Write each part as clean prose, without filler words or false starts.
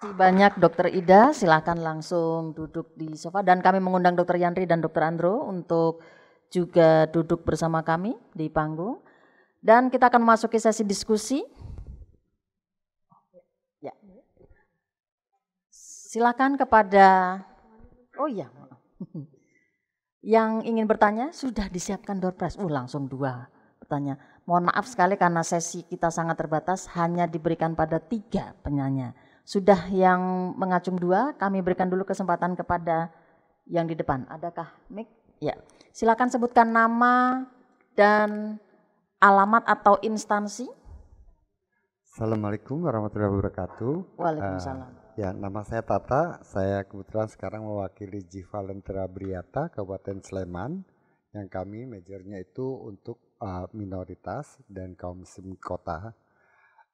Terima kasih banyak Dokter Ida, silakan langsung duduk di sofa dan kami mengundang Dokter Yandri dan Dokter Andro untuk juga duduk bersama kami di panggung dan kita akan memasuki sesi diskusi. Ya. Silakan kepada yang ingin bertanya sudah disiapkan door prize. Langsung 2 bertanya. Mohon maaf sekali karena sesi kita sangat terbatas, hanya diberikan pada 3 penanya. Sudah yang mengacung 2, kami berikan dulu kesempatan kepada yang di depan. Adakah mic? Ya. Silakan sebutkan nama dan alamat atau instansi. Assalamualaikum warahmatullahi wabarakatuh. Waalaikumsalam. Ya, nama saya Tata. Saya kebetulan sekarang mewakili Jiva Lentera Briata, Kabupaten Sleman. Yang kami majornya itu untuk minoritas dan kaum muslim kota.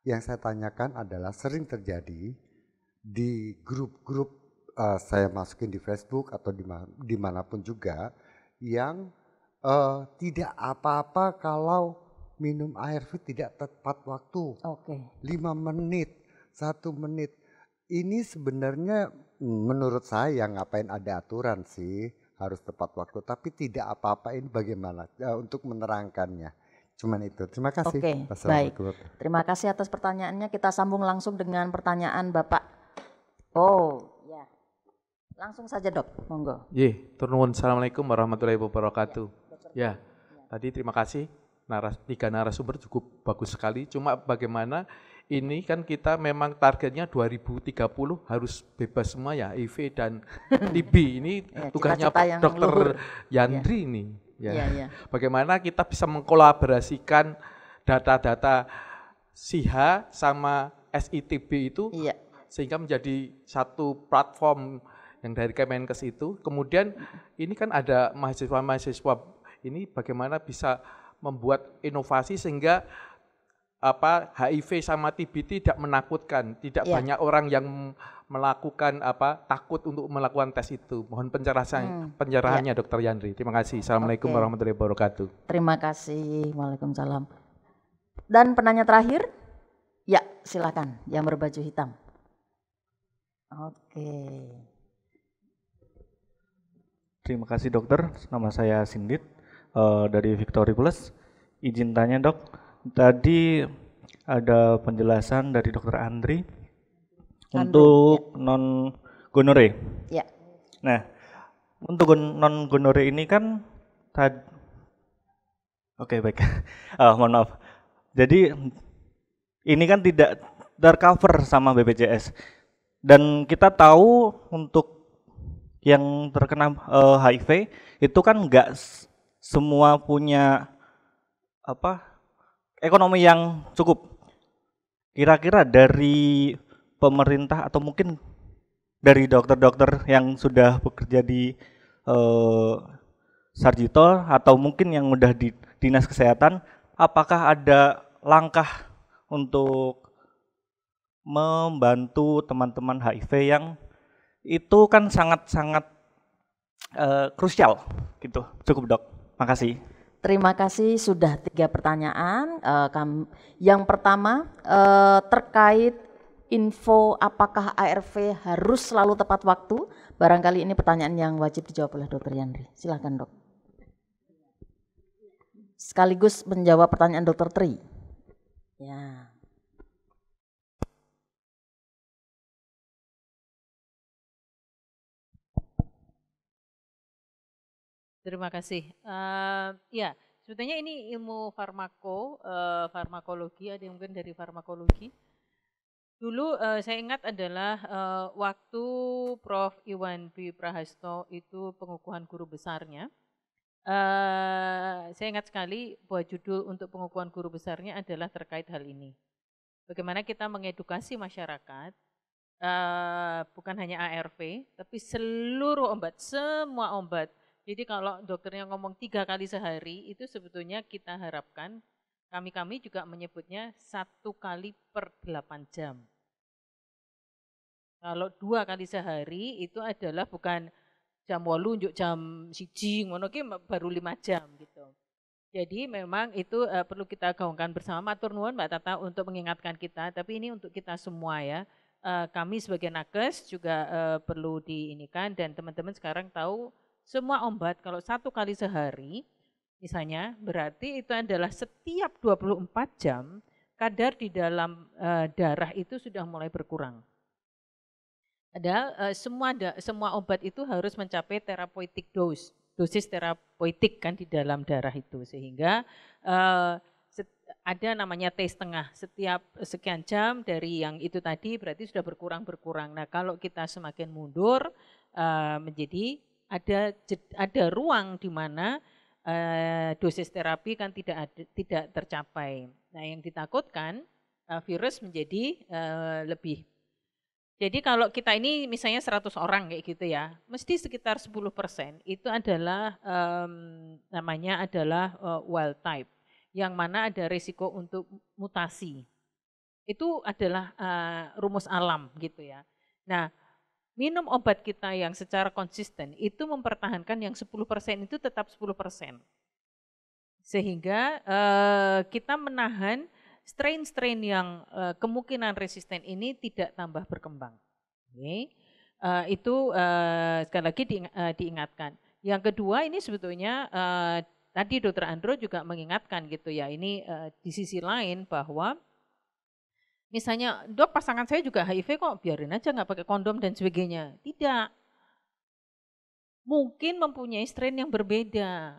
Yang saya tanyakan adalah sering terjadi di grup-grup saya masukin di Facebook atau dimanapun juga yang tidak apa-apa kalau minum ARV tidak tepat waktu. 5 menit, 1 menit. Ini sebenarnya menurut saya ngapain ada aturan sih harus tepat waktu. Tapi tidak apa-apa, ini bagaimana untuk menerangkannya. Cuman itu. Terima kasih. Baik. Terima kasih atas pertanyaannya. Kita sambung langsung dengan pertanyaan Bapak. Ya. Langsung saja Dok, monggo. Assalamualaikum warahmatullahi wabarakatuh. Tadi terima kasih. 3 narasumber cukup bagus sekali. Cuma bagaimana ini kan kita memang targetnya 2030 harus bebas semua ya HIV dan TB. Ini tugasnya Dokter Yandri ini. Bagaimana kita bisa mengkolaborasikan data-data SIHA sama SITB itu sehingga menjadi satu platform yang dari Kemenkes itu. Kemudian ini kan ada mahasiswa-mahasiswa ini bagaimana bisa membuat inovasi sehingga HIV sama TB tidak menakutkan, tidak banyak orang yang melakukan takut untuk melakukan tes itu. Mohon pencerahannya Dokter Yandri. Terima kasih. Assalamualaikum warahmatullahi wabarakatuh. Terima kasih. Waalaikumsalam. Dan penanya terakhir? Ya, silakan yang berbaju hitam. Terima kasih dokter, nama saya Sindit dari Victory Plus. Izin tanya dok, tadi ada penjelasan dari dokter Andri untuk non gonore. Nah, untuk non gonore ini kan baik. Mohon maaf. Jadi ini kan tidak tercover sama BPJS. Dan kita tahu untuk yang terkena HIV itu kan enggak semua punya ekonomi yang cukup. Kira-kira dari pemerintah atau mungkin dari dokter-dokter yang sudah bekerja di Sarjito atau mungkin yang udah di Dinas Kesehatan, apakah ada langkah untuk membantu teman-teman HIV yang itu kan sangat-sangat krusial gitu. Cukup dok, makasih. Terima kasih, sudah 3 pertanyaan. Yang pertama terkait info apakah ARV harus selalu tepat waktu. Barangkali ini pertanyaan yang wajib dijawab oleh Dokter Yandri. Silakan dok. Sekaligus menjawab pertanyaan Dokter Tri. Ya. Terima kasih. Sebetulnya ini ilmu farmakologi, ada yang mungkin dari farmakologi. Dulu saya ingat adalah waktu Prof. Iwan B. Prahasto itu pengukuhan guru besarnya. Saya ingat sekali bahwa judul untuk pengukuhan guru besarnya adalah terkait hal ini. Bagaimana kita mengedukasi masyarakat, bukan hanya ARV, tapi seluruh obat, semua obat. Jadi kalau dokternya ngomong 3 kali sehari, itu sebetulnya kita harapkan, kami juga menyebutnya 1 kali per 8 jam. Kalau 2 kali sehari itu adalah bukan jam 8 unjuk jam 1, ngono ki baru 5 jam gitu. Jadi memang itu perlu kita gaungkan bersama. Matur nuwun Mbak Tata untuk mengingatkan kita, tapi ini untuk kita semua ya. kami sebagai nakes juga perlu diinikan, dan teman-teman sekarang tahu semua obat kalau 1 kali sehari misalnya berarti itu adalah setiap 24 jam kadar di dalam darah itu sudah mulai berkurang. Padahal semua obat itu harus mencapai therapeutic dosis terapeutik kan di dalam darah itu, sehingga ada namanya T setengah, setiap sekian jam dari yang itu tadi berarti sudah berkurang. Nah kalau kita semakin mundur menjadi ada ruang di mana dosis terapi kan tidak tercapai. Nah yang ditakutkan virus menjadi lebih. Jadi kalau kita ini misalnya 100 orang kayak gitu ya, mesti sekitar 10% itu adalah namanya adalah wild type, yang mana ada risiko untuk mutasi. Itu adalah rumus alam gitu ya. Nah, minum obat kita yang secara konsisten itu mempertahankan yang 10% itu tetap 10%. Sehingga kita menahan strain-strain yang kemungkinan resisten ini tidak tambah berkembang. Oke. Itu sekali lagi diingatkan. Yang kedua ini sebetulnya tadi Dr. Andro juga mengingatkan gitu ya, ini di sisi lain bahwa misalnya dok pasangan saya juga HIV kok, biarin aja nggak pakai kondom dan sebagainya. Tidak. Mungkin mempunyai strain yang berbeda.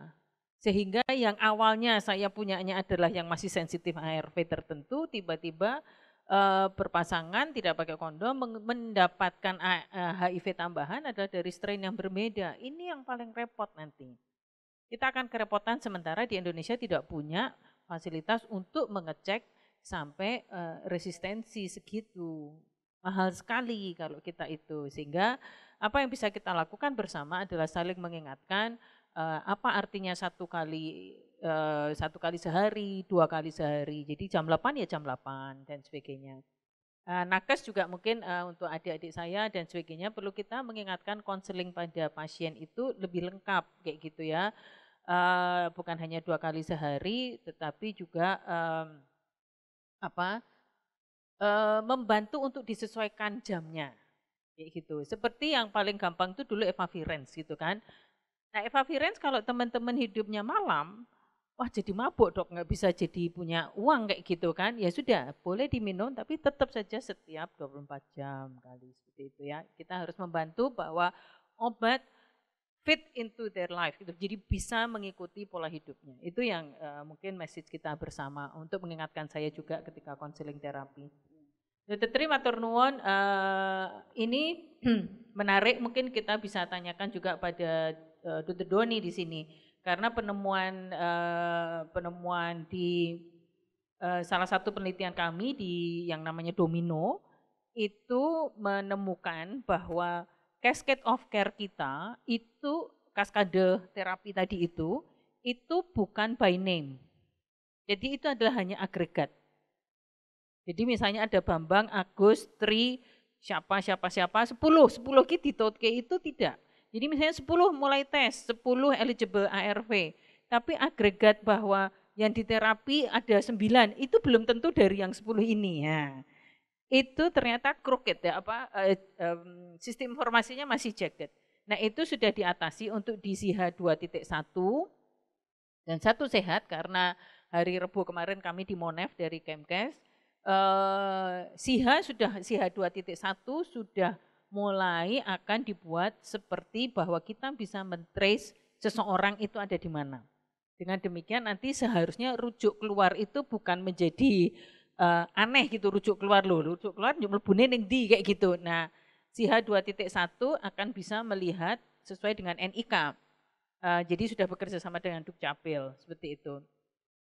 Sehingga yang awalnya saya punyanya adalah yang masih sensitif ARV tertentu, tiba-tiba berpasangan tidak pakai kondom mendapatkan HIV tambahan adalah dari strain yang berbeda. Ini yang paling repot nanti. Kita akan kerepotan sementara di Indonesia tidak punya fasilitas untuk mengecek sampai resistensi segitu. Mahal sekali kalau kita itu. Sehingga apa yang bisa kita lakukan bersama adalah saling mengingatkan apa artinya 1 kali sehari, 2 kali sehari. Jadi jam 8 ya jam 8 dan sebagainya. Nakes juga mungkin untuk adik-adik saya dan sebagainya perlu kita mengingatkan konseling pada pasien itu lebih lengkap kayak gitu ya. Bukan hanya 2 kali sehari, tetapi juga membantu untuk disesuaikan jamnya kayak gitu. Seperti yang paling gampang itu dulu efavirenz gitu kan. Nah efavirenz kalau teman-teman hidupnya malam, wah jadi mabuk dok, nggak bisa jadi punya uang kayak gitu kan. Ya sudah, boleh diminum tapi tetap saja setiap 24 jam kali seperti itu ya. Kita harus membantu bahwa obat fit into their life gitu. Jadi bisa mengikuti pola hidupnya. Itu yang mungkin message kita bersama untuk mengingatkan saya juga ketika konseling terapi. Dr. Tri matur nuwun, ini menarik, mungkin kita bisa tanyakan juga pada Dr. Doni di sini, karena penemuan di salah satu penelitian kami di yang namanya Domino itu menemukan bahwa cascade of care kita itu kaskade terapi tadi itu bukan by name. Jadi itu adalah hanya agregat. Jadi misalnya ada Bambang, Agus, Tri, siapa 10 ki ditutke itu tidak. Jadi misalnya 10 mulai tes, 10 eligible ARV, tapi agregat bahwa yang diterapi ada 9, itu belum tentu dari yang 10 ini ya. Itu ternyata crooked ya, sistem informasinya masih jagged. Nah itu sudah diatasi untuk di SIHA 2.1 dan 1 sehat, karena hari Rabu kemarin kami di Monef dari Kemkes, SIHA 2.1 sudah mulai akan dibuat seperti bahwa kita bisa men-trace seseorang itu ada di mana. Dengan demikian nanti seharusnya rujuk keluar itu bukan menjadi aneh gitu, rujuk keluar mlebune ning ndi kayak gitu. Nah, SIHA 2.1 akan bisa melihat sesuai dengan NIK. Jadi sudah bekerja sama dengan Dukcapil seperti itu.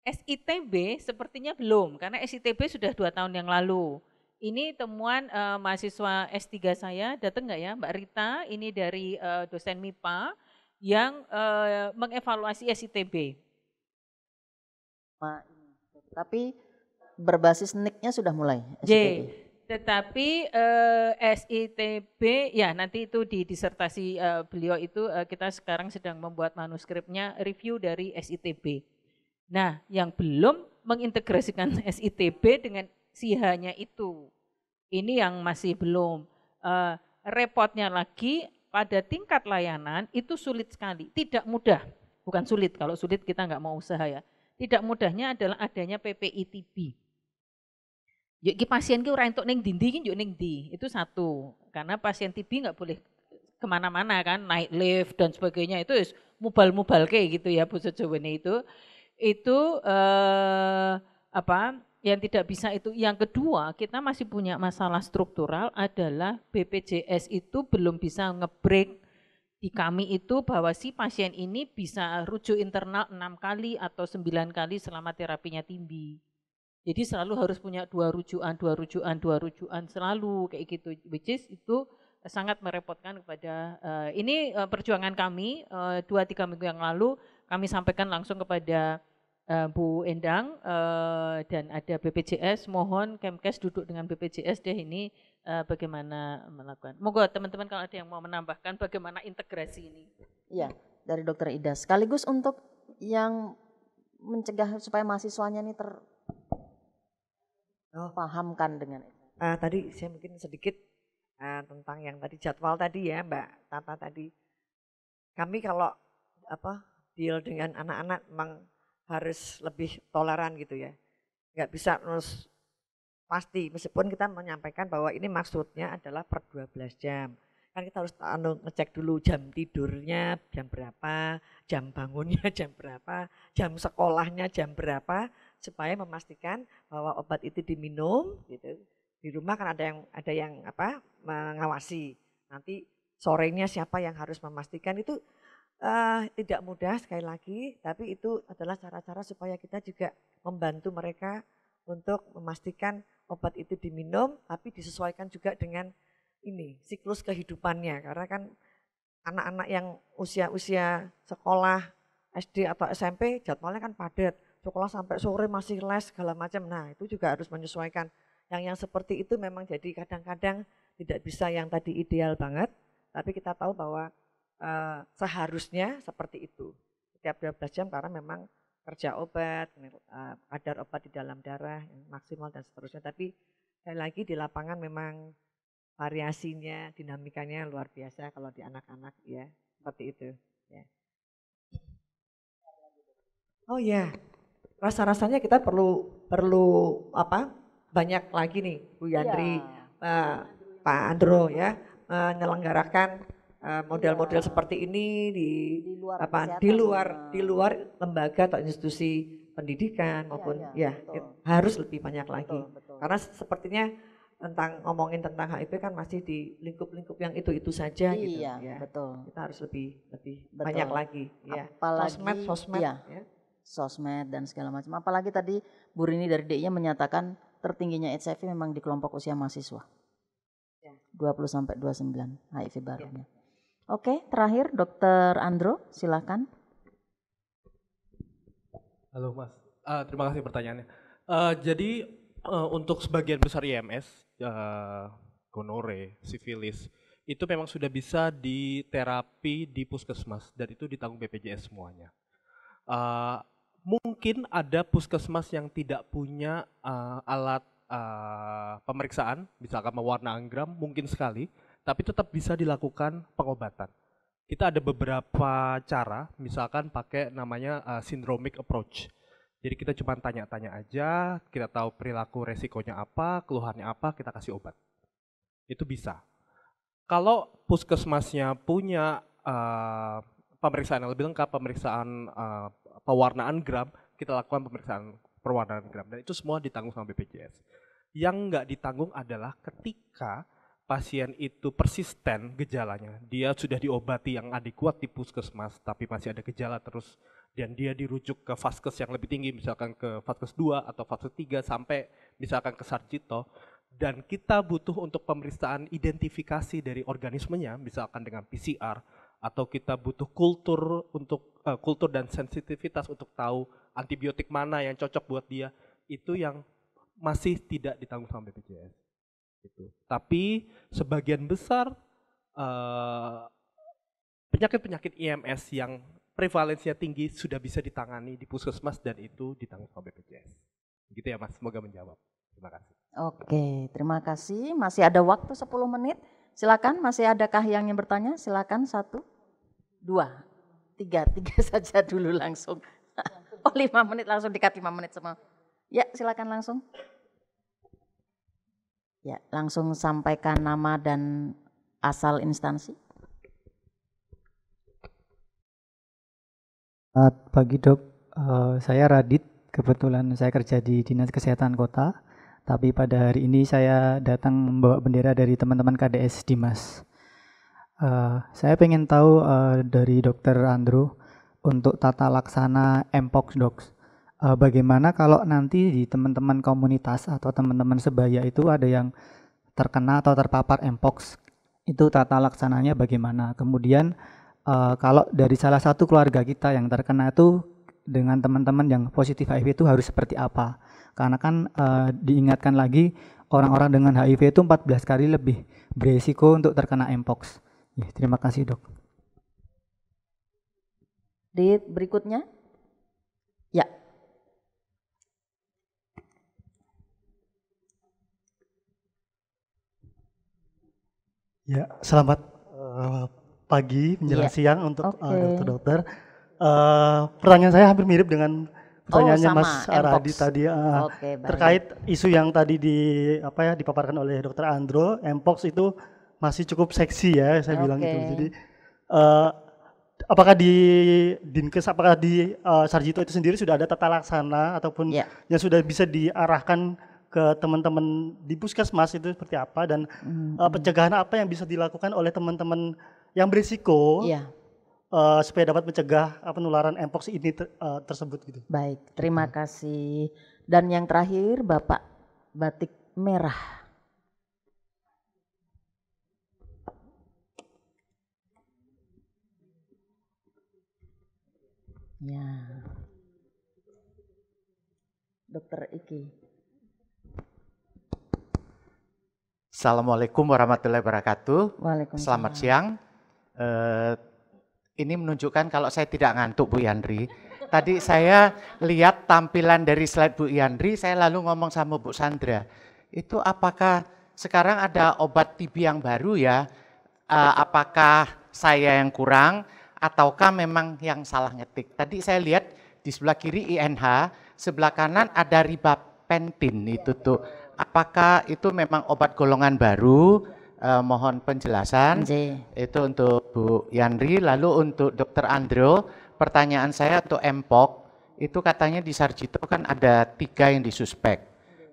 SITB sepertinya belum, karena SITB sudah 2 tahun yang lalu. Ini temuan mahasiswa S3 saya, datang nggak ya Mbak Rita, ini dari dosen MIPA yang mengevaluasi SITB. Tapi berbasis NIK-nya sudah mulai SITB. Tetapi SITB, ya nanti itu di disertasi beliau itu kita sekarang sedang membuat manuskripnya review dari SITB. Nah yang belum mengintegrasikan SITB dengan SIHA-nya itu. Ini yang masih belum. Repotnya lagi pada tingkat layanan itu sulit sekali, tidak mudah. Bukan sulit, kalau sulit kita nggak mau usaha ya. Tidak mudahnya adalah adanya PPI TB. Yuk pasien ki ora entuk ning ndi ki yuk ning ndi. Itu satu. Karena pasien TB nggak boleh kemana-mana kan, naik lift dan sebagainya itu mubal-mubal kayak gitu ya Bu Sejowene itu yang tidak bisa itu. Yang kedua, kita masih punya masalah struktural adalah BPJS itu belum bisa nge-break di kami itu bahwa si pasien ini bisa rujuk internal 6 kali atau 9 kali selama terapinya TB. Jadi selalu harus punya 2 rujukan selalu kayak gitu, which is itu sangat merepotkan kepada ini perjuangan kami 2-3 minggu yang lalu kami sampaikan langsung kepada Bu Endang dan ada BPJS, mohon Kemkes duduk dengan BPJS deh ini bagaimana melakukan. Moga teman-teman kalau ada yang mau menambahkan bagaimana integrasi ini. Iya, dari Dokter Ida. Sekaligus untuk yang mencegah supaya mahasiswanya ini terpahamkan dengan itu. Tadi saya mungkin sedikit tentang yang tadi jadwal tadi ya Mbak Tata tadi. Kami kalau deal dengan anak-anak memang harus lebih toleran gitu ya. Nggak bisa terus pasti, meskipun kita menyampaikan bahwa ini maksudnya adalah per 12 jam. Kan kita harus ngecek dulu jam tidurnya jam berapa, jam bangunnya jam berapa, jam sekolahnya jam berapa, supaya memastikan bahwa obat itu diminum gitu. Di rumah kan ada yang mengawasi. Nanti sorenya siapa yang harus memastikan itu tidak mudah sekali lagi, tapi itu adalah cara-cara supaya kita juga membantu mereka untuk memastikan obat itu diminum, tapi disesuaikan juga dengan ini siklus kehidupannya. Karena kan anak-anak yang usia sekolah SD atau SMP jadwalnya kan padat, sekolah sampai sore masih les segala macam. Nah itu juga harus menyesuaikan. Yang seperti itu memang jadi kadang-kadang tidak bisa yang tadi ideal banget, tapi kita tahu bahwa seharusnya seperti itu setiap 12 jam karena memang kerja obat, kadar obat di dalam darah yang maksimal dan seterusnya. Tapi sekali lagi di lapangan memang variasinya, dinamikanya luar biasa kalau di anak-anak ya seperti itu. Ya. Oh ya, rasa-rasanya kita perlu banyak lagi nih Bu Yandri, ya. Pak Andro ya menyelenggarakan model-model seperti ini di luar lembaga atau institusi pendidikan maupun harus lebih banyak lagi. Betul. Karena sepertinya ngomongin tentang HIV kan masih di lingkup-lingkup yang itu saja gitu ya. Betul. Kita harus lebih banyak lagi ya. Apalagi sosmed ya. Sosmed dan segala macam. Apalagi tadi Bu Rini dari DI menyatakan tertingginya HIV memang di kelompok usia mahasiswa. 20 sampai 29 HIV barunya. Oke, terakhir Dokter Andro, silakan. Halo Mas, terima kasih pertanyaannya. Jadi untuk sebagian besar IMS, gonore, sifilis, itu memang sudah bisa diterapi di puskesmas dan itu ditanggung BPJS semuanya. Mungkin ada puskesmas yang tidak punya alat pemeriksaan, misalkan mewarna anggram, mungkin sekali. Tapi tetap bisa dilakukan pengobatan. Kita ada beberapa cara, misalkan pakai namanya syndromic approach. Jadi kita cuma tanya-tanya aja, kita tahu perilaku resikonya apa, keluhannya apa, kita kasih obat. Itu bisa. Kalau puskesmasnya punya pemeriksaan yang lebih lengkap, pemeriksaan pewarnaan gram, kita lakukan pemeriksaan pewarnaan gram. Dan itu semua ditanggung sama BPJS. Yang nggak ditanggung adalah ketika pasien itu persisten gejalanya, dia sudah diobati yang adekuat di puskesmas, tapi masih ada gejala terus, dan dia dirujuk ke vaskes yang lebih tinggi, misalkan ke vaskes 2 atau vaskes 3 sampai misalkan ke Sarjito, dan kita butuh untuk pemeriksaan identifikasi dari organismenya, misalkan dengan PCR, atau kita butuh kultur dan sensitivitas untuk tahu antibiotik mana yang cocok buat dia, itu yang masih tidak ditanggung sama BPJS. Gitu. Tapi sebagian besar penyakit-penyakit IMS yang prevalensinya tinggi sudah bisa ditangani di puskesmas dan itu ditanggung sama BPJS. Begitu ya Mas, semoga menjawab. Terima kasih. Oke, terima kasih. Masih ada waktu 10 menit. Silakan, masih adakah yang ingin bertanya? Silakan, 1, 2, 3 saja dulu langsung. Oh 5 menit, langsung dikat 5 menit semua. Ya, silakan langsung. Ya, langsung sampaikan nama dan asal instansi. Selamat pagi dok, saya Radit, kebetulan saya kerja di Dinas Kesehatan Kota, tapi pada hari ini saya datang membawa bendera dari teman-teman KDS Dimas. Saya pengen tahu dari Dokter Andro untuk tata laksana Mpox dok. Bagaimana kalau nanti di teman-teman komunitas atau teman-teman sebaya itu ada yang terkena atau terpapar Mpox, itu tata laksananya bagaimana? Kemudian kalau dari salah satu keluarga kita yang terkena itu dengan teman-teman yang positif HIV itu harus seperti apa? Karena kan diingatkan lagi orang-orang dengan HIV itu 14 kali lebih beresiko untuk terkena Mpox. Ya, terima kasih dok. Di berikutnya. Ya. Ya, selamat pagi menjelang siang untuk dokter-dokter. Pertanyaan saya hampir mirip dengan pertanyaannya Mas Aradi tadi terkait isu yang tadi dipaparkan oleh Dokter Andro. Mpox itu masih cukup seksi ya, saya bilang itu. Jadi apakah di Dinkes, apakah di Sarjito itu sendiri sudah ada tata laksana ataupun yang sudah bisa diarahkan ke teman-teman di puskesmas itu seperti apa, dan pencegahan apa yang bisa dilakukan oleh teman-teman yang berisiko supaya dapat mencegah penularan Mpox ini tersebut gitu. Baik, terima kasih. Dan yang terakhir Bapak Batik Merah. Ya. Dokter Iki. Assalamualaikum warahmatullahi wabarakatuh. Waalaikumsalam. Selamat siang. Ini menunjukkan kalau saya tidak ngantuk Bu Yandri. Tadi saya lihat tampilan dari slide Bu Yandri, saya lalu ngomong sama Bu Sandra, itu apakah sekarang ada obat TB yang baru ya? Apakah saya yang kurang ataukah memang yang salah ngetik? Tadi saya lihat di sebelah kiri INH, sebelah kanan ada ribapentin itu tuh. Apakah itu memang obat golongan baru? Mohon penjelasan. Itu untuk Bu Yandri. Lalu untuk Dokter Andro, pertanyaan saya untuk Mpox, itu katanya di Sarjito kan ada 3 yang disuspek.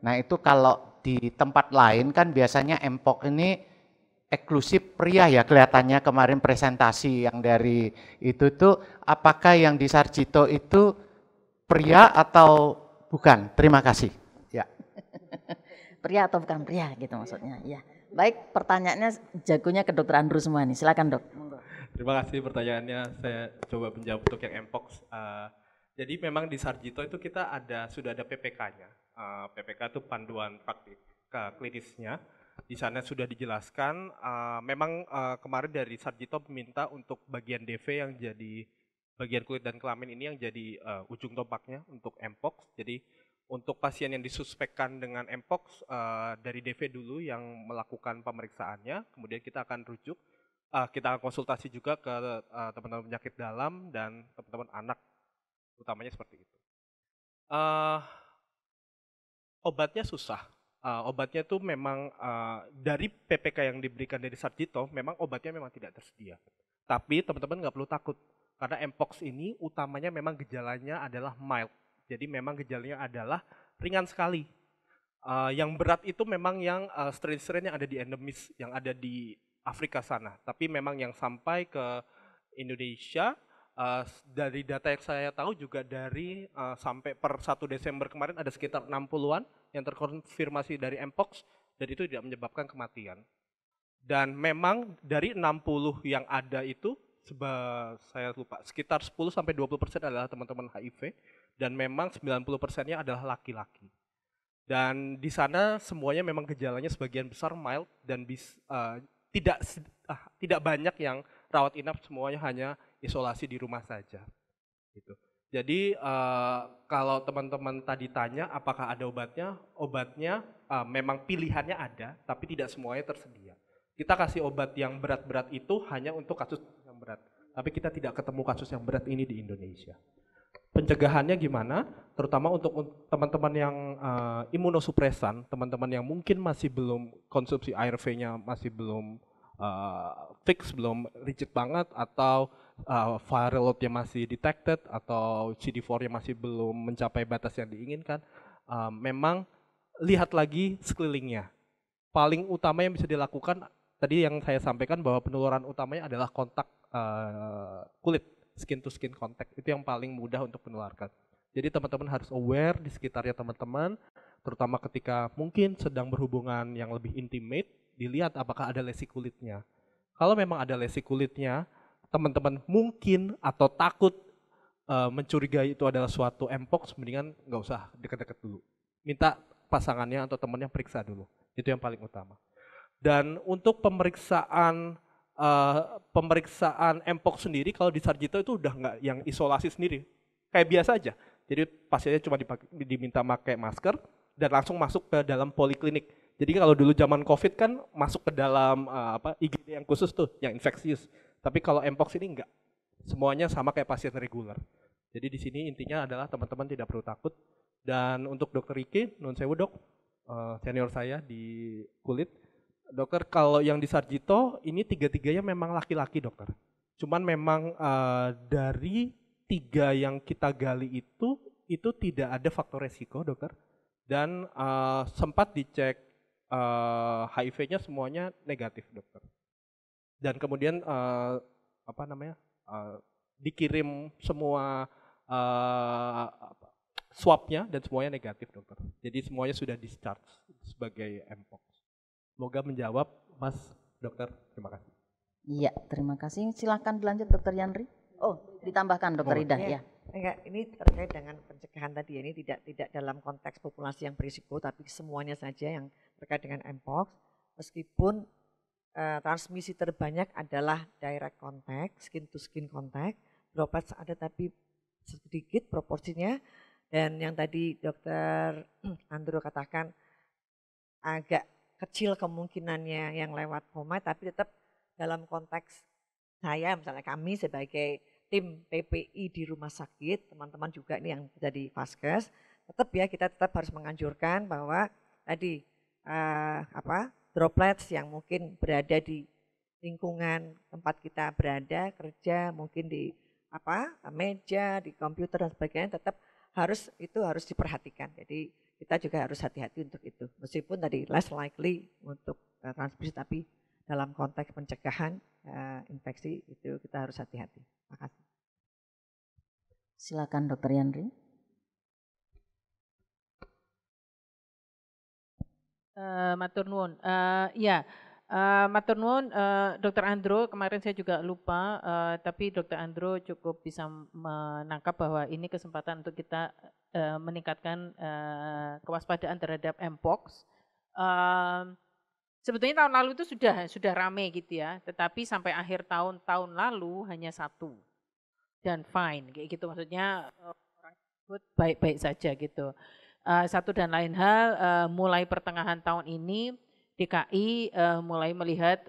Nah itu kalau di tempat lain kan biasanya Mpox ini eksklusif pria ya, kelihatannya kemarin presentasi yang dari itu tuh, apakah yang di Sarjito itu pria atau bukan? Terima kasih. Ya. Pria atau bukan pria gitu maksudnya. Ya. Baik, pertanyaannya jagonya ke Dokter Andrew semua nih. Silakan Dok. Terima kasih pertanyaannya. Saya coba menjawab untuk yang Mpox. Jadi memang di Sarjito itu kita sudah ada PPK-nya. PPK itu panduan praktik klinisnya. Di sana sudah dijelaskan. Memang kemarin dari Sarjito meminta untuk bagian DV yang jadi bagian kulit dan kelamin ini yang jadi ujung tombaknya untuk Mpox. Jadi untuk pasien yang disuspekkan dengan Mpox, dari DV dulu yang melakukan pemeriksaannya, kemudian kita akan rujuk, kita akan konsultasi juga ke teman-teman penyakit dalam dan teman-teman anak, utamanya seperti itu. Obatnya susah, obatnya itu memang dari PPK yang diberikan dari Sarjito, memang obatnya memang tidak tersedia. Tapi teman-teman nggak perlu takut, karena Mpox ini utamanya memang gejalanya adalah mild. Jadi memang gejalanya adalah ringan sekali. Yang berat itu memang yang strain-strain yang ada di endemis, yang ada di Afrika sana. Tapi memang yang sampai ke Indonesia, dari data yang saya tahu juga dari sampai per 1 Desember kemarin ada sekitar 60-an yang terkonfirmasi dari Mpox, dan itu tidak menyebabkan kematian. Dan memang dari 60 yang ada itu, saya lupa, sekitar 10-20% adalah teman-teman HIV, dan memang 90%-nya adalah laki-laki. Dan di sana semuanya memang gejalanya sebagian besar mild dan tidak banyak yang rawat inap, semuanya hanya isolasi di rumah saja. Gitu. Jadi kalau teman-teman tadi tanya apakah ada obatnya, memang pilihannya ada, tapi tidak semuanya tersedia. Kita kasih obat yang berat-berat itu hanya untuk kasus yang berat, tapi kita tidak ketemu kasus yang berat ini di Indonesia. Pencegahannya gimana? Terutama untuk teman-teman yang imunosupresan, teman-teman yang mungkin masih belum konsumsi ARV-nya masih belum fix, belum rigid banget, atau viral load-nya masih detected, atau CD4-nya masih belum mencapai batas yang diinginkan, memang lihat lagi sekelilingnya. Paling utama yang bisa dilakukan, tadi yang saya sampaikan bahwa penularan utamanya adalah kontak kulit, skin to skin contact, itu yang paling mudah untuk menularkan. Jadi teman-teman harus aware di sekitarnya teman-teman, terutama ketika mungkin sedang berhubungan yang lebih intimate, dilihat apakah ada lesi kulitnya. Kalau memang ada lesi kulitnya, teman-teman mungkin atau takut mencurigai itu adalah suatu mpox, mendingan nggak usah deket-deket dulu. Minta pasangannya atau temannya periksa dulu, itu yang paling utama. Dan untuk pemeriksaan mpox sendiri, kalau di Sarjito itu udah nggak yang isolasi sendiri, kayak biasa aja. Jadi pasiennya cuma diminta pakai masker dan langsung masuk ke dalam poliklinik. Jadi kalau dulu zaman COVID kan masuk ke dalam IGD yang khusus tuh, yang infeksius. Tapi kalau mpox ini enggak, semuanya sama kayak pasien reguler. Jadi di sini intinya adalah teman-teman tidak perlu takut. Dan untuk Dokter Ike, nun sewu dok, senior saya di kulit, dokter kalau yang di Sarjito ini tiga-tiganya memang laki-laki dokter. Cuman memang dari 3 yang kita gali itu tidak ada faktor resiko dokter. Dan sempat dicek HIV-nya semuanya negatif dokter. Dan kemudian dikirim semua swabnya dan semuanya negatif dokter. Jadi semuanya sudah discharge sebagai mpox. Semoga menjawab Mas Dokter. Terima kasih. Iya, terima kasih. Silakan dilanjut Dokter Yandri. Oh, ditambahkan Dokter Ida ya. Enggak, ini terkait dengan pencegahan tadi ya. Ini tidak dalam konteks populasi yang berisiko, tapi semuanya saja yang terkait dengan mpox. Meskipun transmisi terbanyak adalah direct contact, skin to skin contact, droplet ada tapi sedikit proporsinya. Dan yang tadi Dokter Andro katakan agak kecil kemungkinannya yang lewat homa, tapi tetap dalam konteks saya, misalnya kami sebagai tim PPI di rumah sakit, teman-teman juga ini yang jadi Vaskes, tetap ya kita tetap harus menganjurkan bahwa tadi droplets yang mungkin berada di lingkungan tempat kita berada, kerja, mungkin di meja, di komputer dan sebagainya, tetap harus diperhatikan. Jadi kita juga harus hati-hati untuk itu. Meskipun tadi less likely untuk transmisi, tapi dalam konteks pencegahan infeksi itu kita harus hati-hati. Terima kasih. Silakan Dokter Yandri. Matur nuwun. Matur nuwun Dokter Andro, kemarin saya juga lupa, tapi Dokter Andro cukup bisa menangkap bahwa ini kesempatan untuk kita meningkatkan kewaspadaan terhadap mpox. Sebetulnya tahun lalu itu sudah rame gitu ya, tetapi sampai akhir tahun lalu hanya 1 dan fine kayak gitu, maksudnya orang tersebut baik-baik saja gitu. Satu dan lain hal, mulai pertengahan tahun ini DKI mulai melihat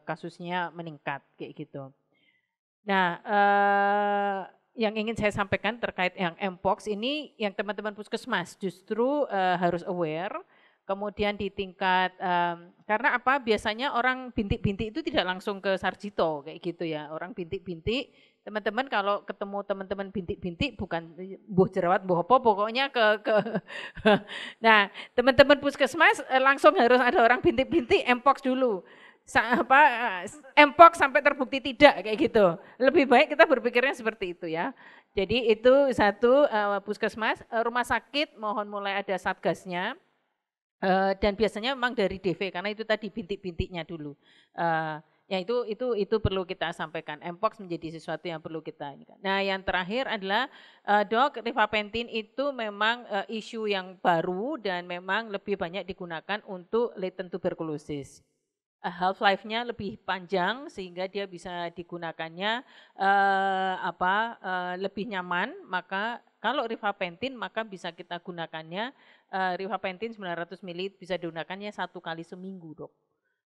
kasusnya meningkat kayak gitu. Nah, yang ingin saya sampaikan terkait yang mpox ini, yang teman-teman puskesmas justru harus aware. Kemudian di tingkat, karena apa, biasanya orang bintik-bintik itu tidak langsung ke Sarjito kayak gitu ya. Orang bintik-bintik, teman-teman kalau ketemu teman-teman bintik-bintik bukan buh jerawat, buh apa, pokoknya ke nah teman-teman puskesmas langsung harus ada orang bintik-bintik mpox dulu. Mpox sampai terbukti tidak kayak gitu. Lebih baik kita berpikirnya seperti itu ya. Jadi itu satu, puskesmas, rumah sakit mohon mulai ada satgasnya. Dan biasanya memang dari DV karena itu tadi bintik-bintiknya dulu. Ya itu perlu kita sampaikan. Mpox menjadi sesuatu yang perlu kita ini. Nah, yang terakhir adalah Dok, rifapentin itu memang isu yang baru dan memang lebih banyak digunakan untuk latent tuberculosis. half life-nya lebih panjang sehingga dia bisa digunakannya lebih nyaman. Maka kalau rifapentin maka bisa kita gunakannya rifapentin 900 ml bisa digunakannya 1 kali seminggu, Dok.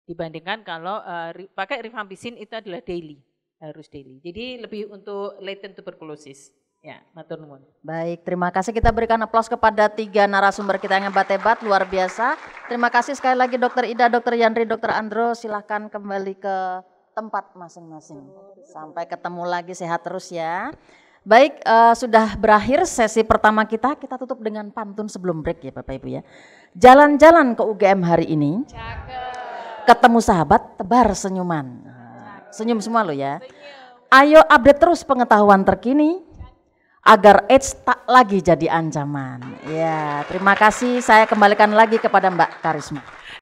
Dibandingkan kalau pakai rifampicin itu adalah daily, harus daily. Jadi lebih untuk latent tuberculosis. Ya, matur nuwun. Baik, terima kasih. Kita berikan aplaus kepada 3 narasumber kita yang hebat-hebat, luar biasa. Terima kasih sekali lagi Dr. Ida, Dr. Yandri, Dr. Andro. Silahkan kembali ke tempat masing-masing. Sampai ketemu lagi, sehat terus ya. Baik, sudah berakhir sesi pertama kita tutup dengan pantun sebelum break ya Bapak Ibu ya. Jalan-jalan ke UGM hari ini, ketemu sahabat, tebar senyuman. Senyum semua lo ya. Ayo update terus pengetahuan terkini, agar AIDS tak lagi jadi ancaman. Ya, terima kasih. Saya kembalikan lagi kepada Mbak Karisma.